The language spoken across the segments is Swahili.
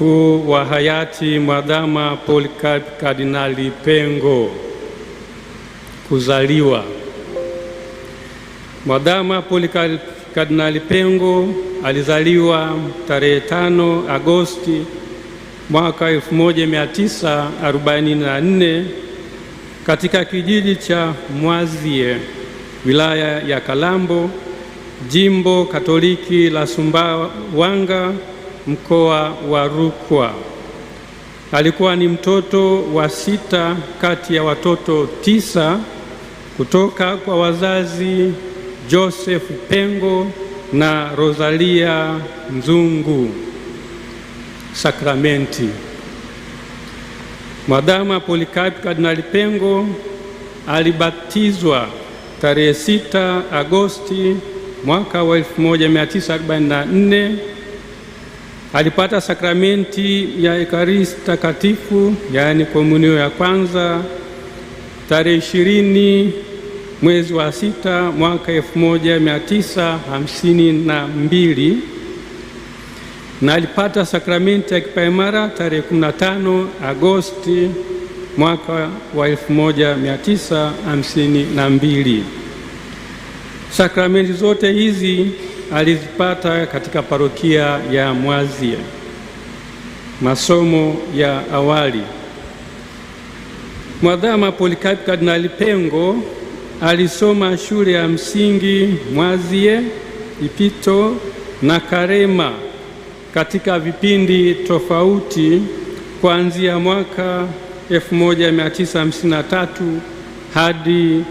Mtakatifu wa hayati Mwadhama Polycarp Kardinali Pengo. Kuzaliwa. Mwadhama Polycarp Kardinali Pengo alizaliwa tarehe 5 Agosti mwaka 1944 katika kijiji cha Mwazie, wilaya ya Kalambo, Jimbo Katoliki la Sumbawanga, mkoa wa Rukwa. Alikuwa ni mtoto wa 6 kati ya watoto 9 kutoka kwa wazazi Joseph Pengo na Rosalia Nzungu Sakramenti. Mwadhama Polycarp Kardinali Pengo alibatizwa tarehe 6 Agosti mwaka wa 1944. Alipata sakramenti ya Ekaristi Takatifu, yaani komunio ya kwanza, tarehe 20 mwezi wa 6 mwaka 1952, na alipata sakramenti ya kipaimara tarehe 15 Agosti mwaka wa 1952. Sakramenti zote hizi alizipata katika parokia ya Mwazie. Masomo ya awali. Mwadhama Polycarp Kardinali Pengo alisoma shule ya msingi Mwazie, Ipito na Karema katika vipindi tofauti kuanzia mwaka 1953 hadi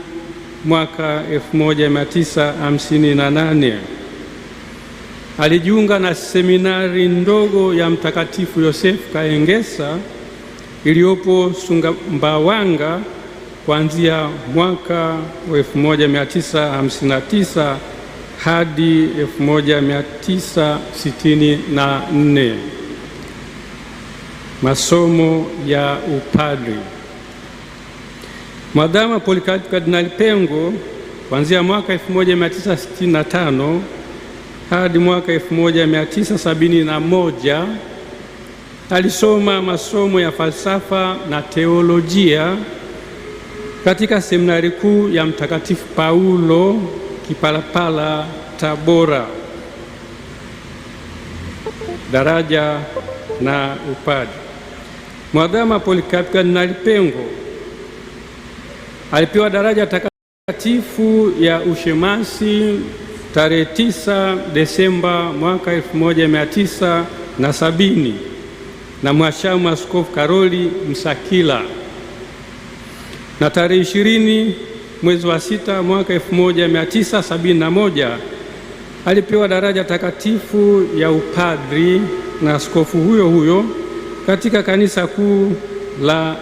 mwaka 1958. Alijiunga na seminari ndogo ya Mtakatifu Yosefu Kaengesa iliyopo Sumbawanga kuanzia mwaka 1959 hadi 1964. Masomo ya upadri. Mwadhama Polycarp Kardinali Pengo kuanzia mwaka 1965 hadi mwaka 1971 alisoma masomo ya falsafa na teolojia katika seminari kuu ya Mtakatifu Paulo Kipalapala, Tabora. Daraja na upadri. Mwadhama Polycarp Kardinali Pengo alipewa daraja takatifu ya ushemasi tarehe 9 Desemba mwaka 1970 na Mhashamu Askofu Karoli Msakila, na tarehe 20 mwezi wa 6 mwaka 1971 alipewa daraja takatifu ya upadri na askofu huyo huyo katika kanisa kuu la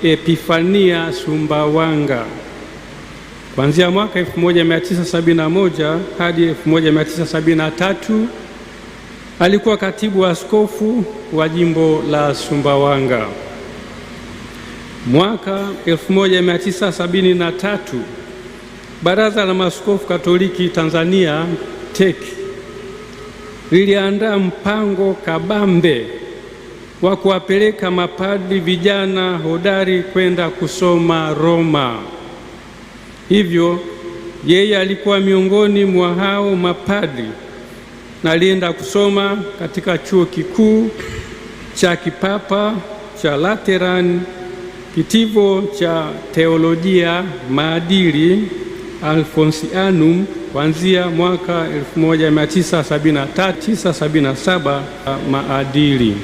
Epifania Sumbawanga. Kuanzia mwaka 1971 hadi 1973 alikuwa katibu wa askofu wa jimbo la Sumbawanga. Mwaka 1973 Baraza la Maaskofu Katoliki Tanzania TEC liliandaa mpango kabambe wa kuwapeleka mapadri vijana hodari kwenda kusoma Roma. Hivyo yeye alikuwa miongoni mwa hao mapadri na alienda kusoma katika chuo kikuu cha kipapa cha Lateran, kitivo cha teolojia maadili Alfonsianum kuanzia mwaka 1977 maadili.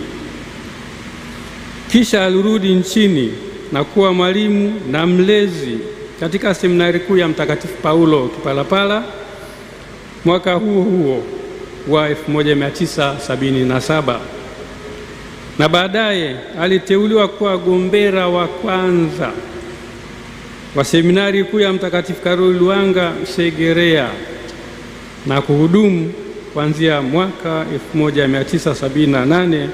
Kisha alirudi nchini na kuwa mwalimu na mlezi katika seminari kuu ya Mtakatifu Paulo Kipalapala mwaka huo huo wa 1977, na baadaye aliteuliwa kuwa gombera wa kwanza wa seminari kuu ya Mtakatifu Karoli Lwanga Segerea na kuhudumu kuanzia mwaka 1978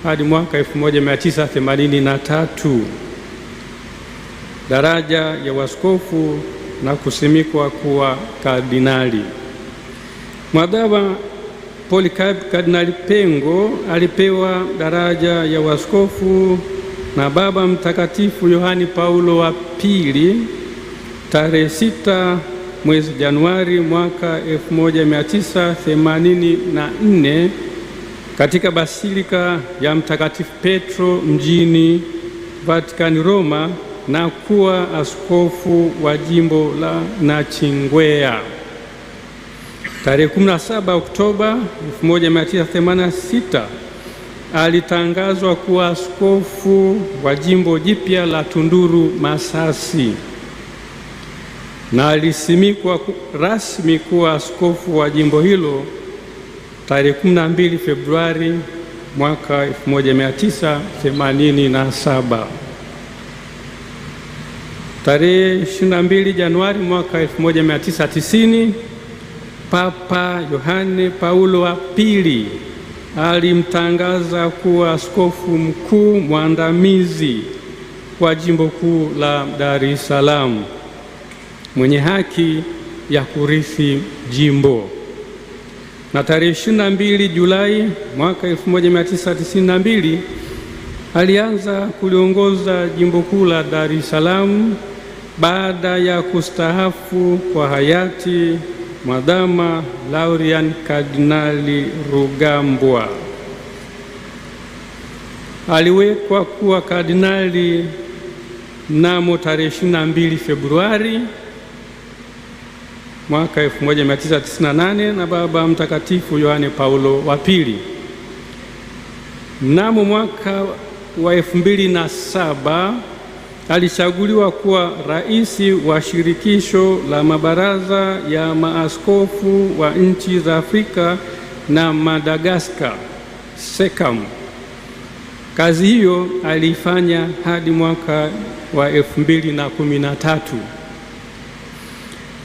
hadi mwaka 1983. Daraja ya waskofu na kusimikwa kuwa kardinali. Mwadhama Polycarp Kardinali Pengo alipewa daraja ya uaskofu na Baba Mtakatifu Yohane Paulo wa pili tarehe 6 mwezi Januari mwaka 1984 katika Basilika ya Mtakatifu Petro mjini Vatican, Roma, na kuwa askofu wa jimbo la Nachingwea. Tarehe 17 Oktoba 1986 alitangazwa kuwa askofu wa jimbo jipya la Tunduru Masasi, na alisimikwa rasmi kuwa askofu wa jimbo hilo tarehe 12 Februari mwaka 1987. Tarehe 22 Januari mwaka 1990 Papa Yohane Paulo wa pili alimtangaza kuwa askofu mkuu mwandamizi wa jimbo kuu la Dar es Salaam mwenye haki ya kurithi jimbo. Na tarehe 22 Julai mwaka 1992 alianza kuliongoza jimbo kuu la Dar es Salaam baada ya kustahafu kwa hayati Mwadhama Laurian Kardinali Rugambwa. Aliwekwa kuwa kardinali mnamo tarehe 22 Februari mwaka 1998 na Baba Mtakatifu Yohane Paulo wa pili. Mnamo mwaka wa 2007 alichaguliwa kuwa rais wa shirikisho la mabaraza ya maaskofu wa nchi za Afrika na Madagaskar, SECAM. Kazi hiyo aliifanya hadi mwaka wa 2013.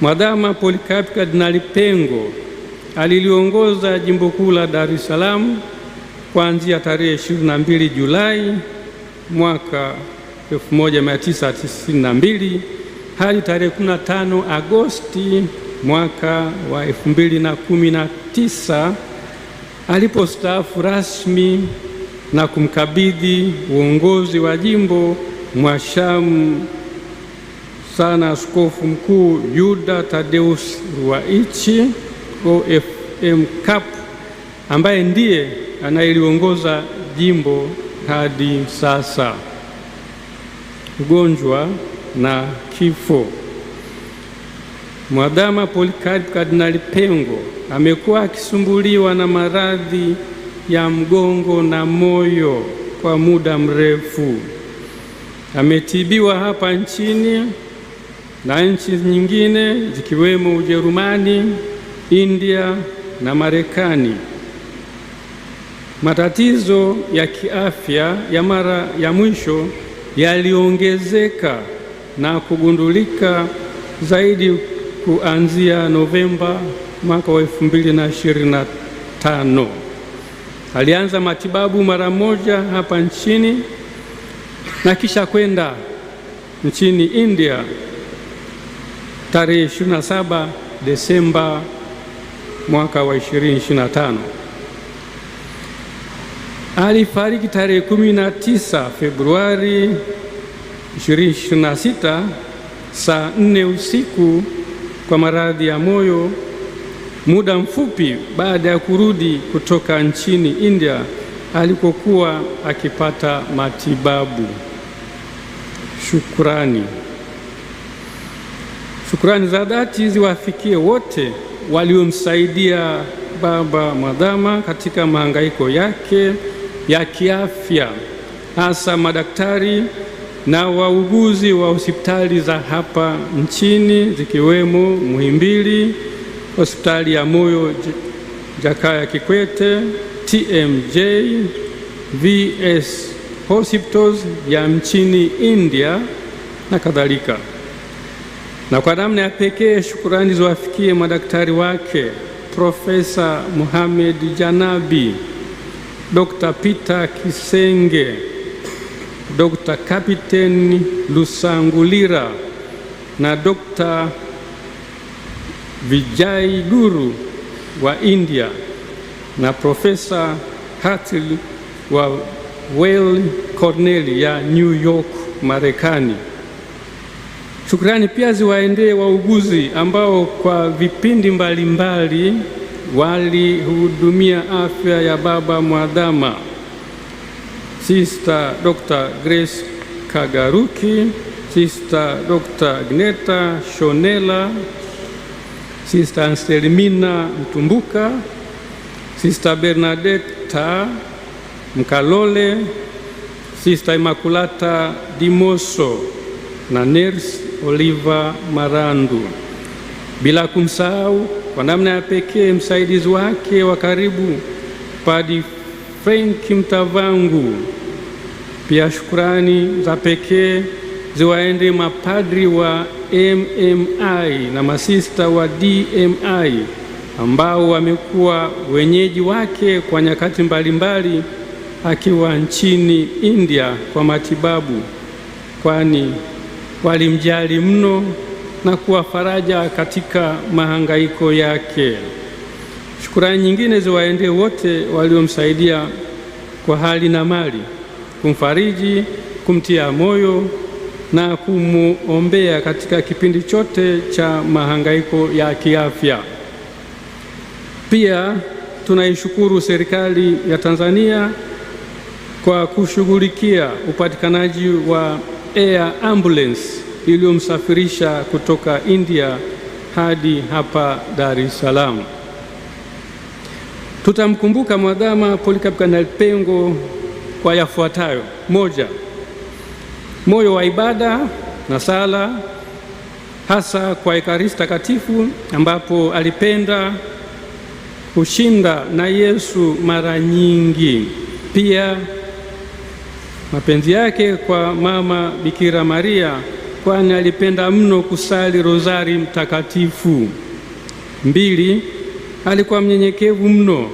Mwadhama Polycarp Kardinali Pengo aliliongoza jimbo kuu la Dar es Salaam kuanzia tarehe 22 Julai mwaka 1992 hadi tarehe 15 Agosti mwaka wa 2019 alipostaafu rasmi na kumkabidhi uongozi wa jimbo mwashamu sana Askofu Mkuu Yuda Tadeus Ruwaichi OFM Cap, ambaye ndiye anayeliongoza jimbo hadi sasa. Ugonjwa na kifo. Mwadhama Polycarp Kardinali Pengo amekuwa akisumbuliwa na maradhi ya mgongo na moyo kwa muda mrefu. Ametibiwa hapa nchini na nchi nyingine zikiwemo Ujerumani, India na Marekani. Matatizo ya kiafya ya mara ya mwisho yaliongezeka na kugundulika zaidi kuanzia Novemba mwaka wa 2025. Alianza matibabu mara moja hapa nchini na kisha kwenda nchini India tarehe 27 Desemba mwaka wa 2025. Alifariki tarehe 19 Februari 2026 saa 4 usiku kwa maradhi ya moyo, muda mfupi baada ya kurudi kutoka nchini India alikokuwa akipata matibabu. Shukrani za dhati ziwafikie wote waliomsaidia Baba Mwadhama katika mahangaiko yake ya kiafya, hasa madaktari na wauguzi wa hospitali za hapa nchini zikiwemo Muhimbili, hospitali ya moyo Jakaya Kikwete, TMJ, VS Hospitals ya nchini India na kadhalika. Na kwa namna ya pekee shukurani ziwafikie madaktari wake Profesa Mohamed Janabi, Dr. Peter Kisenge, Dr. Kapiteni Lusangulira na Dr. Vijay Guru wa India, na Profesa Hartley wa Weill Cornell ya New York, Marekani. Shukrani pia ziwaendee wauguzi ambao kwa vipindi mbalimbali walihudumia afya ya baba mwadhama: Sister Dr. Grace Kagaruki, Sister Dr. Gneta Shonela, Sister Anselmina Mtumbuka, Sister Bernadetta Mkalole, Sister Immaculata Dimoso na Nurse Oliva Marandu, bila kumsahau kwa namna ya pekee msaidizi wake wa karibu Padre Frank Mtavangu. Pia shukrani za pekee ziwaende mapadri wa MMI na masista wa DMI ambao wamekuwa wenyeji wake kwa nyakati mbalimbali akiwa nchini India kwa matibabu, kwani walimjali mno na kuwa faraja katika mahangaiko yake. Shukrani nyingine ziwaendee wote waliomsaidia kwa hali na mali, kumfariji, kumtia moyo na kumuombea katika kipindi chote cha mahangaiko ya kiafya. Pia tunaishukuru serikali ya Tanzania kwa kushughulikia upatikanaji wa air ambulance iliyomsafirisha kutoka India hadi hapa Dar es Salaam. Tutamkumbuka Mwadhama Polycarp Kardinali Pengo kwa yafuatayo: moja, moyo wa ibada na sala, hasa kwa Ekaristi Takatifu ambapo alipenda kushinda na Yesu mara nyingi. Pia mapenzi yake kwa Mama Bikira Maria, kwani alipenda mno kusali rozari mtakatifu. mbili, alikuwa mnyenyekevu mno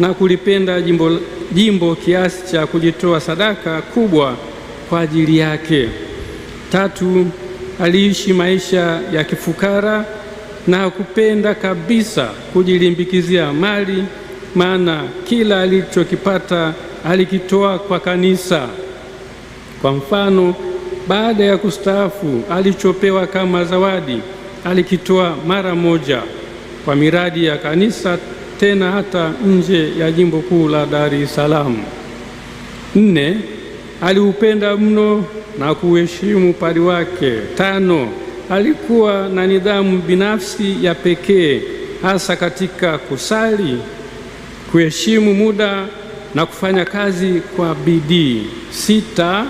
na kulipenda jimbo kiasi cha kujitoa sadaka kubwa kwa ajili yake. tatu, aliishi maisha ya kifukara na kupenda kabisa kujilimbikizia mali, maana kila alichokipata alikitoa kwa kanisa. Kwa mfano, baada ya kustaafu alichopewa kama zawadi alikitoa mara moja kwa miradi ya kanisa, tena hata nje ya jimbo kuu la Dar es Salaam. 4, aliupenda mno na kuheshimu padri wake. 5, alikuwa na nidhamu binafsi ya pekee, hasa katika kusali, kuheshimu muda na kufanya kazi kwa bidii. 6,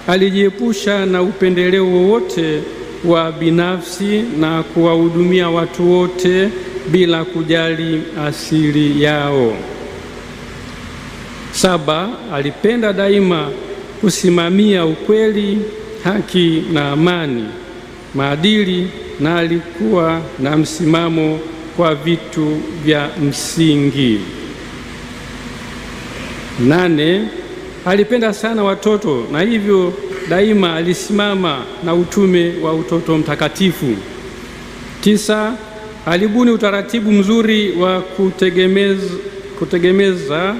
alijiepusha na upendeleo wowote wa binafsi na kuwahudumia watu wote bila kujali asili yao. 7, alipenda daima kusimamia ukweli, haki na amani, maadili, na alikuwa na msimamo kwa vitu vya msingi. 8, alipenda sana watoto na hivyo daima alisimama na utume wa utoto mtakatifu. 9, alibuni utaratibu mzuri wa kutegemeza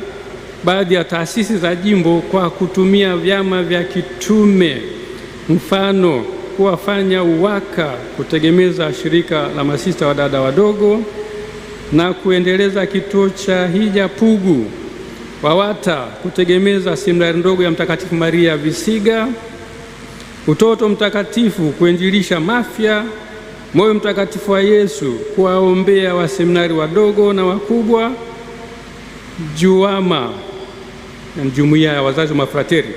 baadhi ya taasisi za jimbo kwa kutumia vyama vya kitume, mfano kuwafanya UWAKA kutegemeza shirika la masista wa dada wadogo na kuendeleza kituo cha hija Pugu, WAWATA kutegemeza seminari ndogo ya Mtakatifu Maria Visiga, utoto mtakatifu kuinjilisha Mafia, moyo mtakatifu wa Yesu kuwaombea waseminari wadogo na wakubwa, JUWAMA na jumuiya ya wazazi wa mafrateri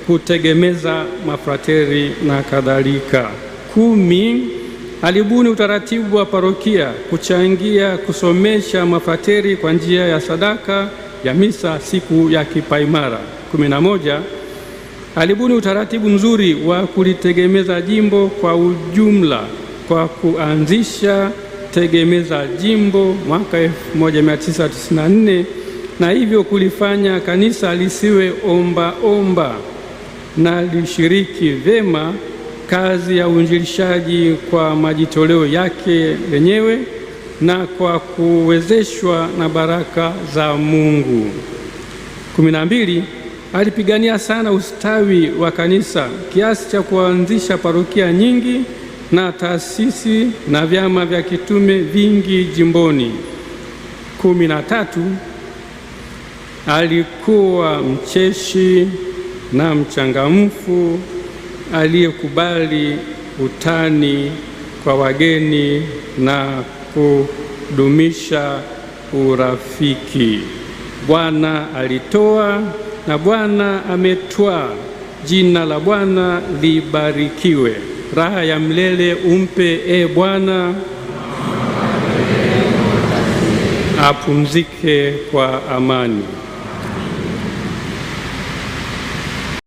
kutegemeza mafrateri na kadhalika. 10, alibuni utaratibu wa parokia kuchangia kusomesha mafrateri kwa njia ya sadaka ya misa siku ya kipaimara. 11, alibuni utaratibu mzuri wa kulitegemeza jimbo kwa ujumla kwa kuanzisha tegemeza jimbo mwaka 1994 na hivyo kulifanya kanisa lisiwe omba na lishiriki vyema kazi ya uinjilishaji kwa majitoleo yake lenyewe na kwa kuwezeshwa na baraka za Mungu. 12. Alipigania sana ustawi wa kanisa kiasi cha kuanzisha parokia nyingi na taasisi na vyama vya kitume vingi jimboni. 13. Alikuwa mcheshi na mchangamfu aliyekubali utani kwa wageni na kudumisha urafiki. Bwana alitoa na Bwana ametwaa, jina la Bwana libarikiwe. Raha ya milele umpe, e Bwana, apumzike kwa amani.